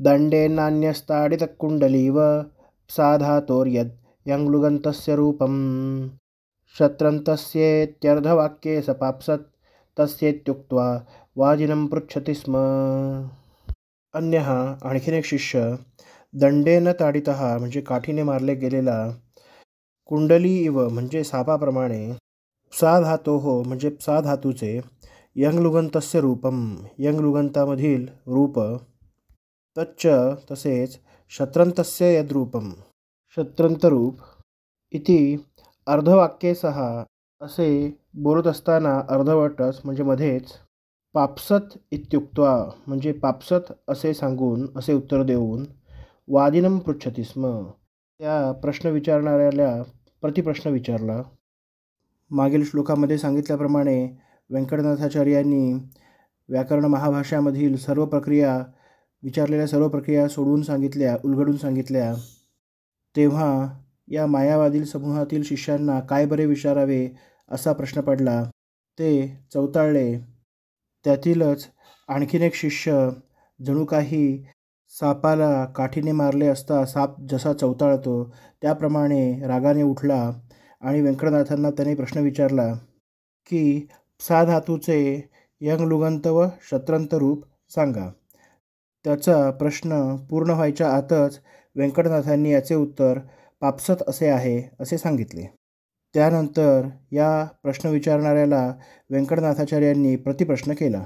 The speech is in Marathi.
दण्डेनान्यस्ताडितकुण्डलीव साधातोर्यद् यङ्लुगन्तस्य रूपम् शत्रन्तस्येत्यर्धवाक्ये सपाप्सत् तस्येत्युक्त्वा वाजिनं पृच्छति स्म। अन्यः आणखीन एक शिष्य दंडेन ताडितः म्हणजे काठीने मारले गेलेला, कुंडली इव म्हणजे सापाप्रमाणे, प्सा धातोः म्हणजे प्सा धातूचे, यंगलुगंतस्य रूपम यंगलुगंतामधील रूप, तच्च तसेच, शत्रंतस्य यद्रूपम शत्रंतरूप, इति अर्धवाक्ये सहा असे बोलत असताना अर्धवटच म्हणजे मध्येच, पाप्सत इत्युक्त्वा म्हणजे पाप्सत असे सांगून असे उत्तर देऊन, वादिनं पृच्छति स्म त्या प्रश्न विचारणाऱ्याला प्रतिप्रश्न विचारला. मागील श्लोकामध्ये सांगितल्याप्रमाणे व्यंकटनाथाचार्यांनी व्याकरण महाभाष्यामधील सर्व प्रक्रिया विचारलेल्या सर्व प्रक्रिया सोडवून सांगितल्या, उलगडून सांगितल्या. तेव्हा या मायावादील समूहातील शिष्यांना काय बरे विचारावे असा प्रश्न पडला. ते चवताळले. त्यातीलच आणखीन एक शिष्य जणू काही सापाला काठीने मारले असता साप जसा चवताळतो त्याप्रमाणे रागाने उठला आणि व्यंकटनाथांना त्याने प्रश्न विचारला की प्सा धातूचे यंगलुगंत व शत्रंत रूप सांगा. त्याचा प्रश्न पूर्ण व्हायच्या आतच व्यंकटनाथांनी याचे उत्तर पाप्सत असे आहे असे सांगितले. त्यानंतर या प्रश्न विचारणाऱ्याला व्यंकटनाथाचार्यांनी प्रतिप्रश्न केला.